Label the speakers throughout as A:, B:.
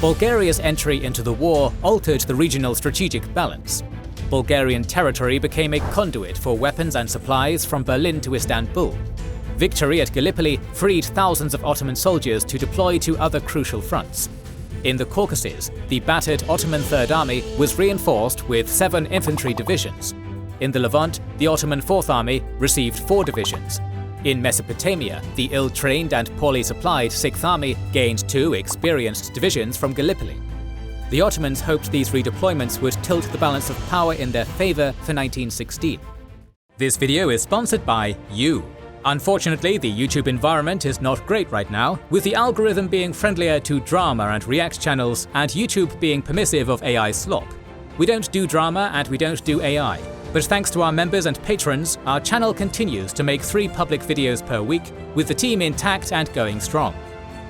A: Bulgaria's entry into the war altered the regional strategic balance. Bulgarian territory became a conduit for weapons and supplies from Berlin to Istanbul. Victory at Gallipoli freed thousands of Ottoman soldiers to deploy to other crucial fronts. In the Caucasus, the battered Ottoman Third Army was reinforced with 7 infantry divisions. In the Levant, the Ottoman Fourth Army received 4 divisions. In Mesopotamia, the ill-trained and poorly supplied Sixth Army gained 2 experienced divisions from Gallipoli. The Ottomans hoped these redeployments would tilt the balance of power in their favor for 1916. This video is sponsored by you. Unfortunately, the YouTube environment is not great right now, with the algorithm being friendlier to drama and react channels and YouTube being permissive of AI slop. We don't do drama and we don't do AI, but thanks to our members and patrons, our channel continues to make 3 public videos per week, with the team intact and going strong.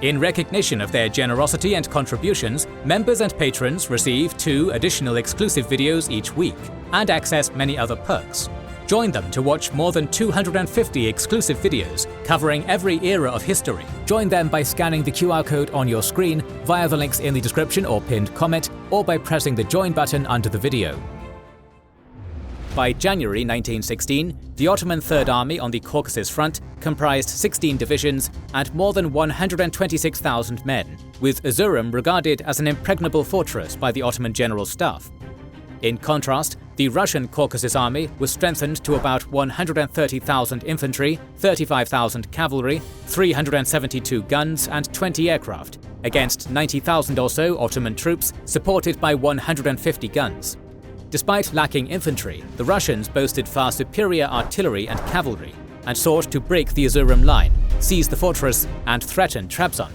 A: In recognition of their generosity and contributions, members and patrons receive 2 additional exclusive videos each week, and access many other perks. Join them to watch more than 250 exclusive videos covering every era of history. Join them by scanning the QR code on your screen, via the links in the description or pinned comment, or by pressing the join button under the video. By January 1916, the Ottoman Third Army on the Caucasus front comprised 16 divisions and more than 126,000 men, with Erzurum regarded as an impregnable fortress by the Ottoman General Staff. In contrast, the Russian Caucasus Army was strengthened to about 130,000 infantry, 35,000 cavalry, 372 guns and 20 aircraft, against 90,000 or so Ottoman troops supported by 150 guns. Despite lacking infantry, the Russians boasted far superior artillery and cavalry, and sought to break the Erzurum line, seize the fortress, and threaten Trabzon.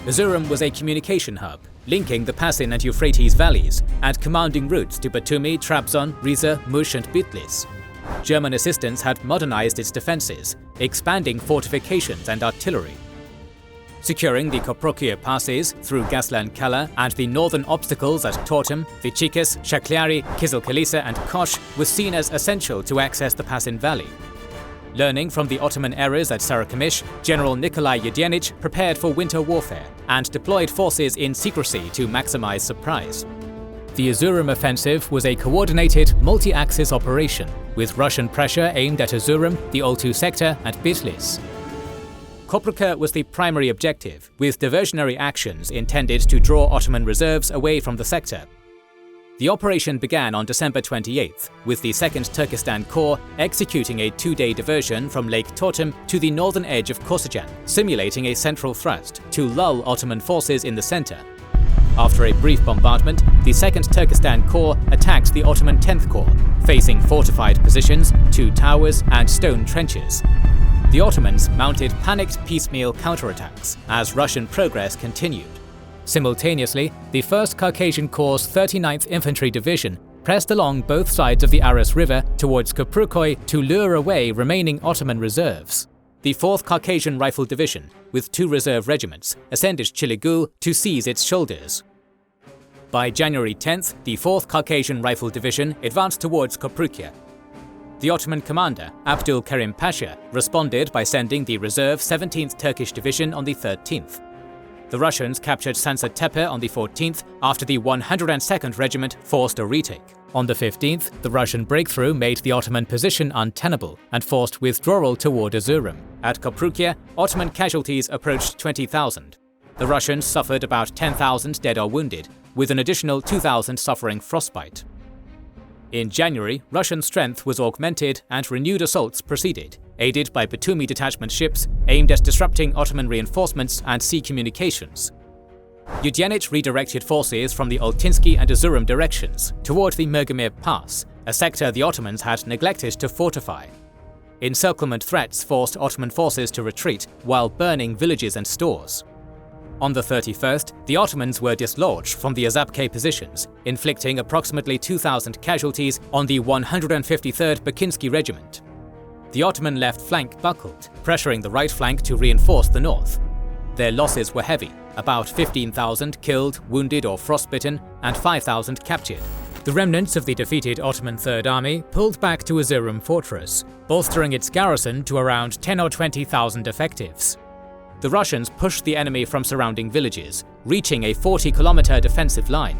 A: Erzurum was a communication hub, linking the Pasin and Euphrates valleys, and commanding routes to Batumi, Trabzon, Rize, Mush and Bitlis. German assistance had modernized its defenses, expanding fortifications and artillery. Securing the Köprüköy passes through Gaslan Kala and the northern obstacles at Tortum, Vichikis, Shakliari, Kizilkalisa and Kosh was seen as essential to access the Pasin Valley. Learning from the Ottoman errors at Sarıkamış, General Nikolai Yudenich prepared for winter warfare and deployed forces in secrecy to maximize surprise. The Erzurum offensive was a coordinated, multi-axis operation, with Russian pressure aimed at Erzurum, the Oltu sector and Bitlis. Köprüköy was the primary objective, with diversionary actions intended to draw Ottoman reserves away from the sector. The operation began on December 28th, with the 2nd Turkestan Corps executing a 2-day diversion from Lake Tortum to the northern edge of Kosajan, simulating a central thrust to lull Ottoman forces in the center. After a brief bombardment, the 2nd Turkestan Corps attacked the Ottoman 10th Corps, facing fortified positions, 2 towers, and stone trenches. The Ottomans mounted panicked piecemeal counterattacks as Russian progress continued. Simultaneously, the 1st Caucasian Corps' 39th Infantry Division pressed along both sides of the Aras River towards Köprüköy to lure away remaining Ottoman reserves. The 4th Caucasian Rifle Division, with 2 reserve regiments, ascended Çiligül to seize its shoulders. By January 10th, the 4th Caucasian Rifle Division advanced towards Köprüköy. The Ottoman commander, Abdul Kerim Pasha, responded by sending the reserve 17th Turkish Division on the 13th. The Russians captured Sansa Tepe on the 14th after the 102nd Regiment forced a retake. On the 15th, the Russian breakthrough made the Ottoman position untenable and forced withdrawal toward Erzurum. At Köprüköy, Ottoman casualties approached 20,000. The Russians suffered about 10,000 dead or wounded, with an additional 2,000 suffering frostbite. In January, Russian strength was augmented and renewed assaults proceeded, aided by Batumi detachment ships aimed at disrupting Ottoman reinforcements and sea communications. Yudenich redirected forces from the Oltinski and Erzurum directions toward the Mergemir Pass, a sector the Ottomans had neglected to fortify. Encirclement threats forced Ottoman forces to retreat while burning villages and stores. On the 31st, the Ottomans were dislodged from the Azapke positions, inflicting approximately 2,000 casualties on the 153rd Bakinski Regiment. The Ottoman left flank buckled, pressuring the right flank to reinforce the north. Their losses were heavy, about 15,000 killed, wounded or frostbitten, and 5,000 captured. The remnants of the defeated Ottoman Third Army pulled back to Erzurum fortress, bolstering its garrison to around 10 or 20,000 effectives. The Russians pushed the enemy from surrounding villages, reaching a 40-kilometer defensive line.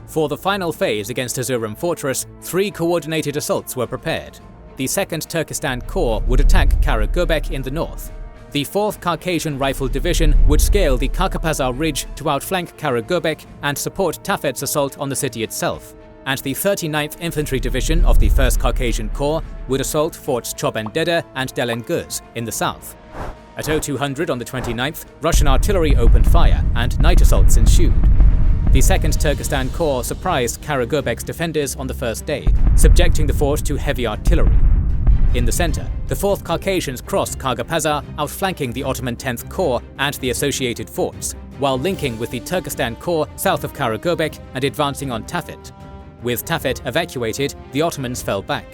A: For the final phase against Erzurum fortress, 3 coordinated assaults were prepared. The 2nd Turkestan Corps would attack Karagöbek in the north. The 4th Caucasian Rifle Division would scale the Kakapazar Ridge to outflank Karagöbek and support Tafet's assault on the city itself. And the 39th Infantry Division of the 1st Caucasian Corps would assault Forts Chobandede and Delengöz in the south. At 0200 on the 29th, Russian artillery opened fire and night assaults ensued. The 2nd Turkestan Corps surprised Karagöbek's defenders on the first day, subjecting the fort to heavy artillery. In the center, the 4th Caucasians crossed Kargapazar, outflanking the Ottoman 10th Corps and the associated forts, while linking with the Turkestan Corps south of Karagöbek and advancing on Tafet. With Tafet evacuated, the Ottomans fell back.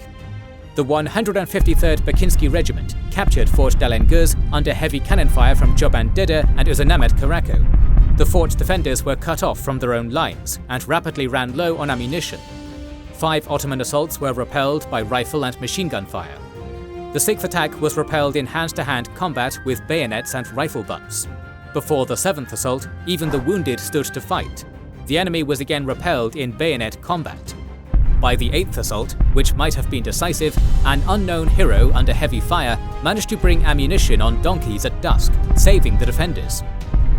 A: The 153rd Bakinski Regiment captured Fort Delengöz under heavy cannon fire from Chobandede and Uzanamet Karako. The fort's defenders were cut off from their own lines and rapidly ran low on ammunition. 5 Ottoman assaults were repelled by rifle and machine gun fire. The 6th attack was repelled in hand-to-hand combat with bayonets and rifle butts. Before the 7th assault, even the wounded stood to fight. The enemy was again repelled in bayonet combat. By the 8th assault, which might have been decisive, an unknown hero under heavy fire managed to bring ammunition on donkeys at dusk, saving the defenders.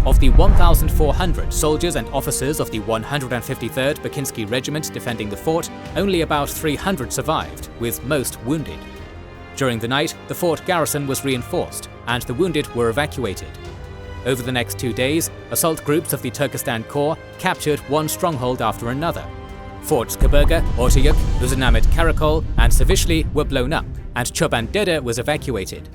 A: Of the 1,400 soldiers and officers of the 153rd Bakinski Regiment defending the fort, only about 300 survived, with most wounded. During the night, the fort garrison was reinforced, and the wounded were evacuated. Over the next 2 days, assault groups of the Turkestan Corps captured one stronghold after another. Forts Kaburga, Ortayuk, Uzanamet Karakol, and Savishli were blown up, and Chobandede was evacuated.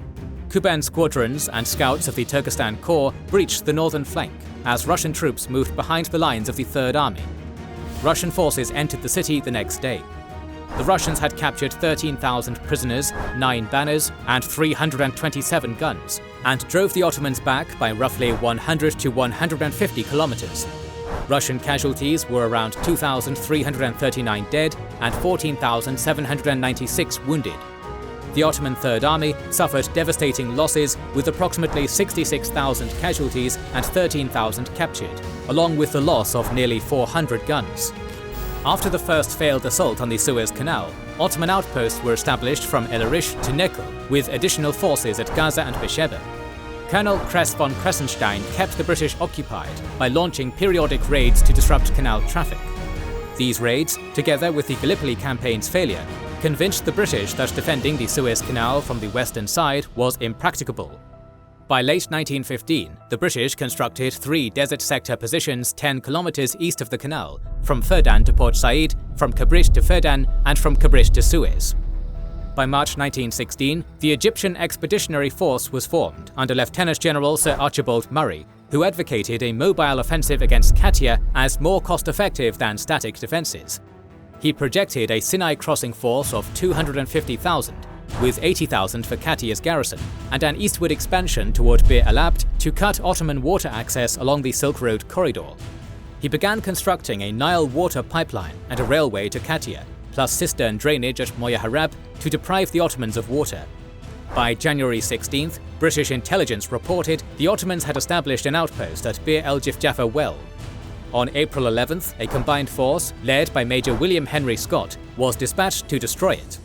A: Kuban squadrons and scouts of the Turkestan Corps breached the northern flank as Russian troops moved behind the lines of the Third Army. Russian forces entered the city the next day. The Russians had captured 13,000 prisoners, 9 banners, and 327 guns, and drove the Ottomans back by roughly 100 to 150 kilometers. Russian casualties were around 2,339 dead and 14,796 wounded. The Ottoman Third Army suffered devastating losses with approximately 66,000 casualties and 13,000 captured, along with the loss of nearly 400 guns. After the first failed assault on the Suez Canal, Ottoman outposts were established from El Arish to Nekel, with additional forces at Gaza and Beersheba. Colonel Kress von Kressenstein kept the British occupied by launching periodic raids to disrupt canal traffic. These raids, together with the Gallipoli campaign's failure, convinced the British that defending the Suez Canal from the western side was impracticable. By late 1915, the British constructed 3 desert sector positions 10 kilometers east of the canal, from Ferdan to Port Said, from Kabrit to Ferdan, and from Kabrit to Suez. By March 1916, the Egyptian Expeditionary Force was formed under Lieutenant General Sir Archibald Murray, who advocated a mobile offensive against Katia as more cost-effective than static defenses. He projected a Sinai crossing force of 250,000, with 80,000 for Katia's garrison, and an eastward expansion toward Bir el Abd to cut Ottoman water access along the Silk Road corridor. He began constructing a Nile water pipeline and a railway to Katia, plus cistern drainage at Moya Harab to deprive the Ottomans of water. By January 16th, British intelligence reported the Ottomans had established an outpost at Bir el Jifjaffa Well. On April 11th, a combined force, led by Major William Henry Scott, was dispatched to destroy it.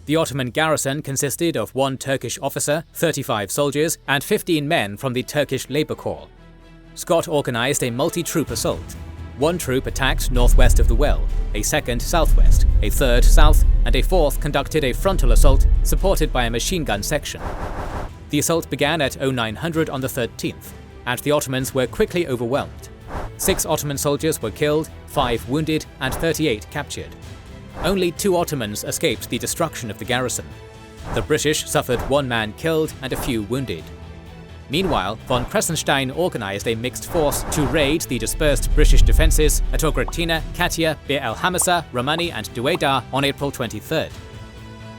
A: The Ottoman garrison consisted of 1 Turkish officer, 35 soldiers, and 15 men from the Turkish Labour Corps. Scott organized a multi-troop assault. 1 troop attacked northwest of the well, a 2nd southwest, a 3rd south, and a 4th conducted a frontal assault supported by a machine gun section. The assault began at 0900 on the 13th, and the Ottomans were quickly overwhelmed. 6 Ottoman soldiers were killed, 5 wounded, and 38 captured. Only 2 Ottomans escaped the destruction of the garrison. The British suffered 1 man killed and a few wounded. Meanwhile, von Kressenstein organized a mixed force to raid the dispersed British defences at Ogratina, Katia, Bir el Hamasa, Romani, and Duwaydar on April 23rd.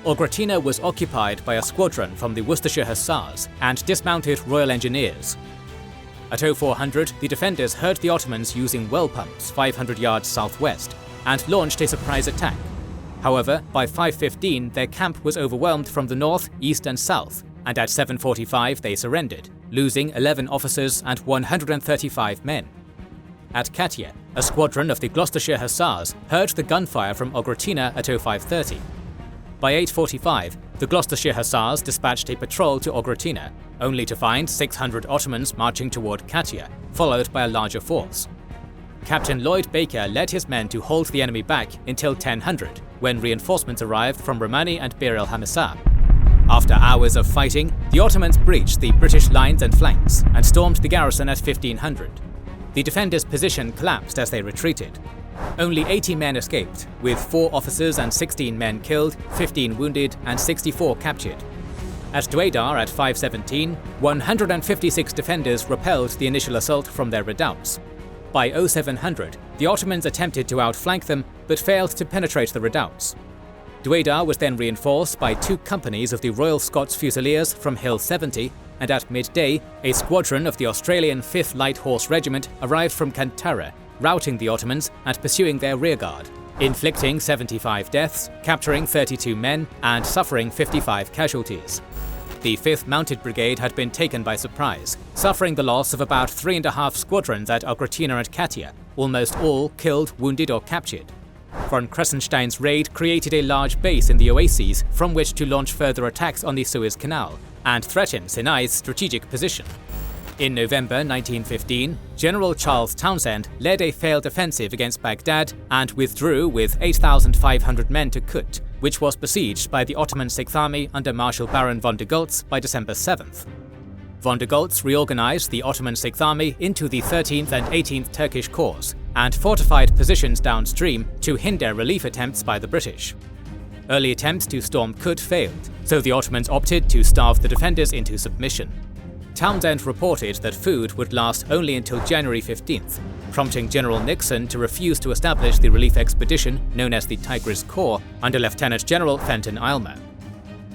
A: Ogratina was occupied by a squadron from the Worcestershire Hussars and dismounted Royal Engineers. At 0400, the defenders heard the Ottomans using well pumps 500 yards southwest and launched a surprise attack. However, by 5:15, their camp was overwhelmed from the north, east, and south, and at 7:45 they surrendered, losing 11 officers and 135 men. At Katia, a squadron of the Gloucestershire Hussars heard the gunfire from Ogrotina at 0530. By 8:45, the Gloucestershire Hussars dispatched a patrol to Ogrotina, only to find 600 Ottomans marching toward Katia, followed by a larger force. Captain Lloyd Baker led his men to hold the enemy back until 1000, when reinforcements arrived from Romani and Bir el-Hamisa. After hours of fighting, the Ottomans breached the British lines and flanks and stormed the garrison at 1500. The defenders' position collapsed as they retreated. Only 80 men escaped, with 4 officers and 16 men killed, 15 wounded, and 64 captured. At Dweidar at 5:17, 156 defenders repelled the initial assault from their redoubts. By 0700, the Ottomans attempted to outflank them, but failed to penetrate the redoubts. Dweidar was then reinforced by 2 companies of the Royal Scots Fusiliers from Hill 70, and at midday, a squadron of the Australian 5th Light Horse Regiment arrived from Kantara, routing the Ottomans and pursuing their rearguard, inflicting 75 deaths, capturing 32 men, and suffering 55 casualties. The 5th Mounted Brigade had been taken by surprise, suffering the loss of about 3.5 squadrons at Ogrotina and Katia, almost all killed, wounded, or captured. Von Kressenstein's raid created a large base in the oases from which to launch further attacks on the Suez Canal, and threatened Sinai's strategic position. In November 1915, General Charles Townshend led a failed offensive against Baghdad and withdrew with 8,500 men to Kut, which was besieged by the Ottoman Sixth Army under Marshal Baron von der Goltz by December 7th. Von der Goltz reorganized the Ottoman Sixth Army into the 13th and 18th Turkish Corps and fortified positions downstream to hinder relief attempts by the British. Early attempts to storm Kut failed, so the Ottomans opted to starve the defenders into submission. Townshend reported that food would last only until January 15th, prompting General Nixon to refuse to establish the relief expedition known as the Tigris Corps under Lieutenant General Fenton Aylmer.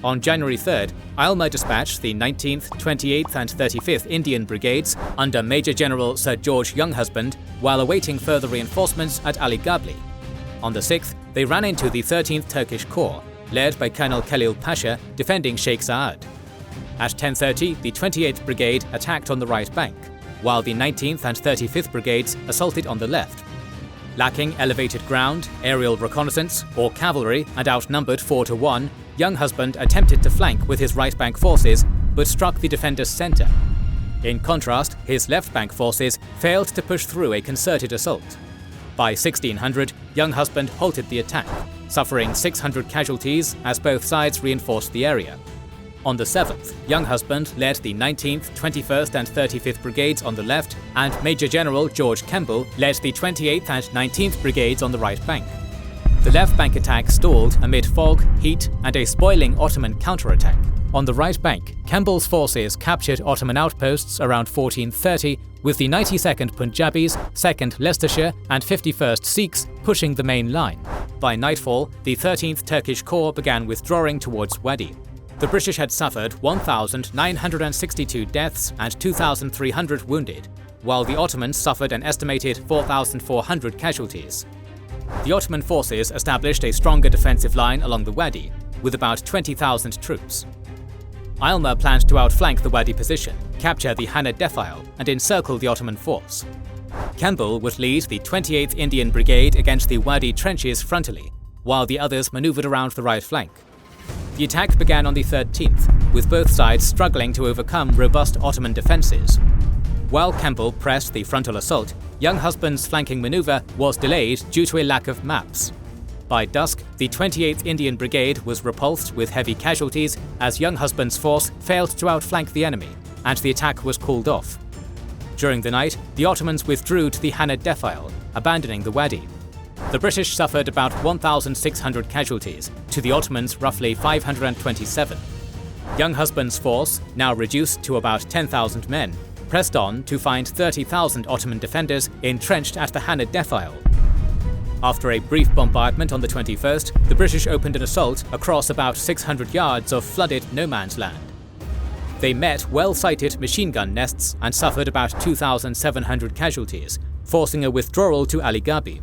A: On January 3rd, Aylmer dispatched the 19th, 28th and 35th Indian Brigades under Major General Sir George Younghusband while awaiting further reinforcements at Ali Gabli. On the 6th, they ran into the 13th Turkish Corps, led by Colonel Khalil Pasha, defending Sheikh Saad. At 10:30, the 28th Brigade attacked on the right bank, while the 19th and 35th Brigades assaulted on the left. Lacking elevated ground, aerial reconnaissance, or cavalry, and outnumbered 4-1, Younghusband attempted to flank with his right bank forces, but struck the defenders' centre. In contrast, his left bank forces failed to push through a concerted assault. By 1600, Younghusband halted the attack, suffering 600 casualties as both sides reinforced the area. On the 7th, Younghusband led the 19th, 21st and 35th Brigades on the left, and Major General George Kemble led the 28th and 19th Brigades on the right bank. The left bank attack stalled amid fog, heat, and a spoiling Ottoman counterattack. On the right bank, Kemble's forces captured Ottoman outposts around 1430, with the 92nd Punjabis, 2nd Leicestershire, and 51st Sikhs pushing the main line. By nightfall, the 13th Turkish Corps began withdrawing towards Wadi. The British had suffered 1,962 deaths and 2,300 wounded, while the Ottomans suffered an estimated 4,400 casualties. The Ottoman forces established a stronger defensive line along the Wadi, with about 20,000 troops. Aylmer planned to outflank the Wadi position, capture the Hana defile, and encircle the Ottoman force. Kemble would lead the 28th Indian Brigade against the Wadi trenches frontally, while the others manoeuvred around the right flank. The attack began on the 13th, with both sides struggling to overcome robust Ottoman defences. While Kemble pressed the frontal assault, Younghusband's flanking manoeuvre was delayed due to a lack of maps. By dusk, the 28th Indian Brigade was repulsed with heavy casualties as Younghusband's force failed to outflank the enemy, and the attack was called off. During the night, the Ottomans withdrew to the Hana defile, abandoning the Wadi. The British suffered about 1,600 casualties, to the Ottomans roughly 527. Younghusband's force, now reduced to about 10,000 men, pressed on to find 30,000 Ottoman defenders entrenched at the Hana defile. After a brief bombardment on the 21st, the British opened an assault across about 600 yards of flooded no-man's land. They met well-sighted machine gun nests and suffered about 2,700 casualties, forcing a withdrawal to Ali Gabi.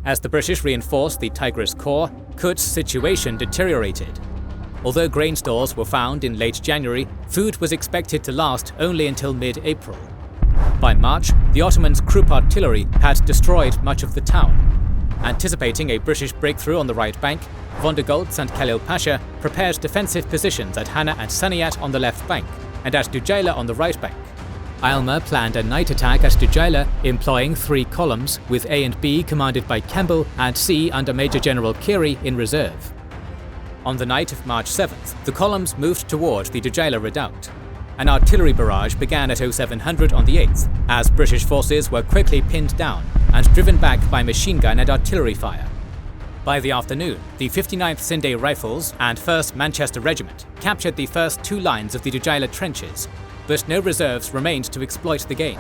A: As the British reinforced the Tigris Corps, Kut's situation deteriorated. Although grain stores were found in late January, food was expected to last only until mid-April. By March, the Ottomans' Krupp artillery had destroyed much of the town. Anticipating a British breakthrough on the right bank, von der Goltz and Khalil Pasha prepared defensive positions at Hana and Saniyat on the left bank, and at Dujaila on the right bank. Aylmer planned a night attack at Dujaila, employing 3 columns, with A and B commanded by Campbell and C under Major General Keary in reserve. On the night of March 7th, the columns moved toward the Dujaila redoubt. An artillery barrage began at 0700 on the 8th, as British forces were quickly pinned down and driven back by machine gun and artillery fire. By the afternoon, the 59th Sindh Rifles and 1st Manchester Regiment captured the first 2 lines of the Dujaila trenches, but no reserves remained to exploit the gain.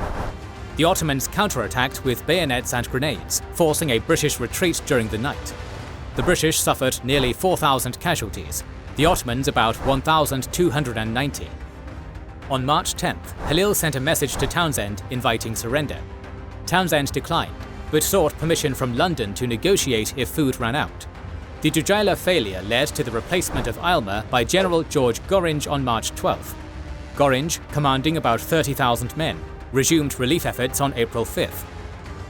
A: The Ottomans counterattacked with bayonets and grenades, forcing a British retreat during the night. The British suffered nearly 4,000 casualties, the Ottomans about 1,290. On March 10th, Halil sent a message to Townshend inviting surrender. Townshend declined, but sought permission from London to negotiate if food ran out. The Dujaila failure led to the replacement of Aylmer by General George Gorringe on March 12th. Gorringe, commanding about 30,000 men, resumed relief efforts on April 5th.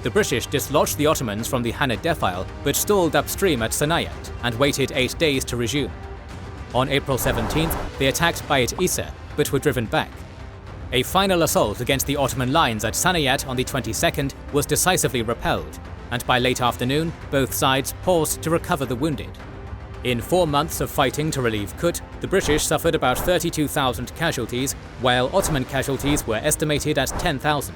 A: The British dislodged the Ottomans from the Hana defile, but stalled upstream at Saniyat and waited 8 days to resume. On April 17th, they attacked Bayat Isa, but were driven back. A final assault against the Ottoman lines at Saniyat on the 22nd was decisively repelled, and by late afternoon, both sides paused to recover the wounded. In 4 months of fighting to relieve Kut, the British suffered about 32,000 casualties, while Ottoman casualties were estimated at 10,000.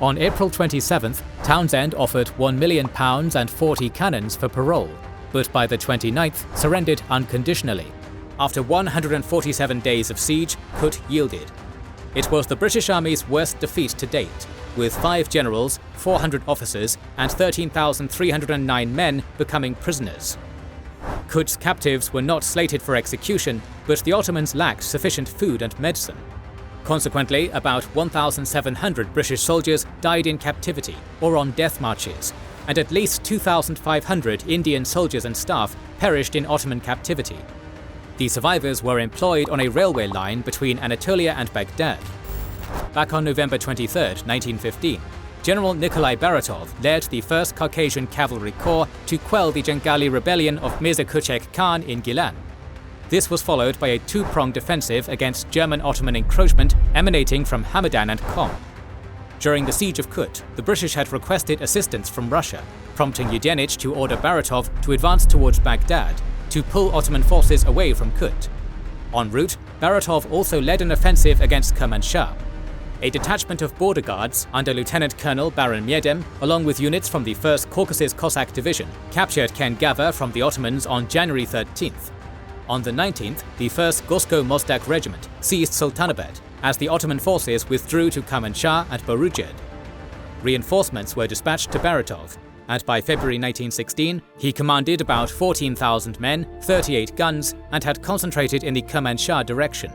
A: On April 27th, Townshend offered £1 million and 40 cannons for parole, but by the 29th surrendered unconditionally. After 147 days of siege, Kut yielded. It was the British Army's worst defeat to date, with 5 generals, 400 officers, and 13,309 men becoming prisoners. Kut's captives were not slated for execution, but the Ottomans lacked sufficient food and medicine. Consequently, about 1,700 British soldiers died in captivity or on death marches, and at least 2,500 Indian soldiers and staff perished in Ottoman captivity. The survivors were employed on a railway line between Anatolia and Baghdad. Back on November 23, 1915, General Nikolai Baratov led the 1st Caucasian Cavalry Corps to quell the Jangali rebellion of Mirza Kuchek Khan in Gilan. This was followed by a 2-pronged offensive against German-Ottoman encroachment emanating from Hamadan and Qom. During the siege of Kut, the British had requested assistance from Russia, prompting Yudenich to order Baratov to advance towards Baghdad to pull Ottoman forces away from Kut. En route, Baratov also led an offensive against Kermanshah. A detachment of border guards under Lieutenant Colonel Baron Miedem, along with units from the 1st Caucasus Cossack Division, captured Kengava from the Ottomans on January 13th. On the 19th, the 1st Gosko-Mosdak Regiment seized Sultanabad as the Ottoman forces withdrew to Kermanshah and Borujd. Reinforcements were dispatched to Baratov, and by February 1916, he commanded about 14,000 men, 38 guns, and had concentrated in the Kermanshah direction.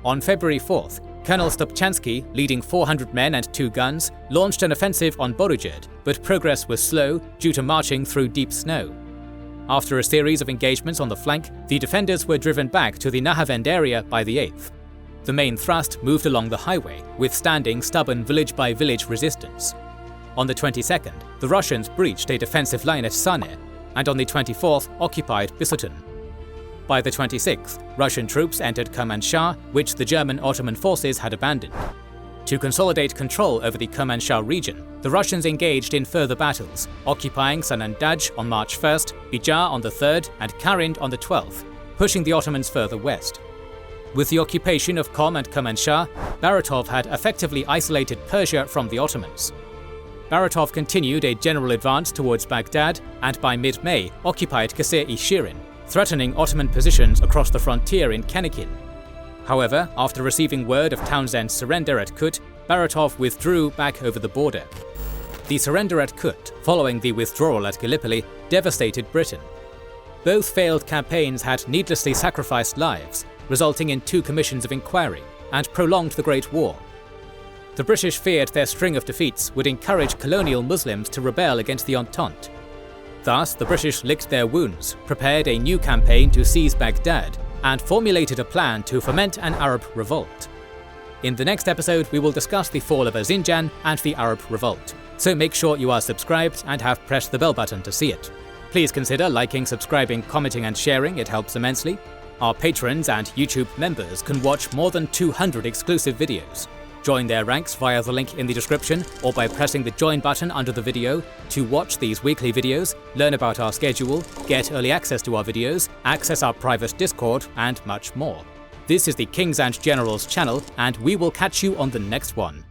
A: On February 4th, Colonel Stopchansky, leading 400 men and 2 guns, launched an offensive on Borujd, but progress was slow due to marching through deep snow. After a series of engagements on the flank, the defenders were driven back to the Nahavend area by the 8th. The main thrust moved along the highway, withstanding stubborn village-by-village resistance. On the 22nd, the Russians breached a defensive line at Saneh, and on the 24th occupied Bisutan. By the 26th, Russian troops entered Kermanshah, which the German Ottoman forces had abandoned. To consolidate control over the Kermanshah region, the Russians engaged in further battles, occupying Sanandaj on March 1st, Bijar on the 3rd, and Karind on the 12th, pushing the Ottomans further west. With the occupation of Qom and Kermanshah, Baratov had effectively isolated Persia from the Ottomans. Baratov continued a general advance towards Baghdad and by mid-May occupied Qasr-i-Shirin, threatening Ottoman positions across the frontier in Kanikin. However, after receiving word of Townshend's surrender at Kut, Baratov withdrew back over the border. The surrender at Kut, following the withdrawal at Gallipoli, devastated Britain. Both failed campaigns had needlessly sacrificed lives, resulting in 2 commissions of inquiry, and prolonged the Great War. The British feared their string of defeats would encourage colonial Muslims to rebel against the Entente. Thus, the British licked their wounds, prepared a new campaign to seize Baghdad, and formulated a plan to foment an Arab revolt. In the next episode, we will discuss the fall of Erzincan and the Arab Revolt, so make sure you are subscribed and have pressed the bell button to see it. Please consider liking, subscribing, commenting and sharing, it helps immensely. Our patrons and YouTube members can watch more than 200 exclusive videos. Join their ranks via the link in the description or by pressing the join button under the video to watch these weekly videos, learn about our schedule, get early access to our videos, access our private Discord, and much more. This is the Kings and Generals channel, and we will catch you on the next one.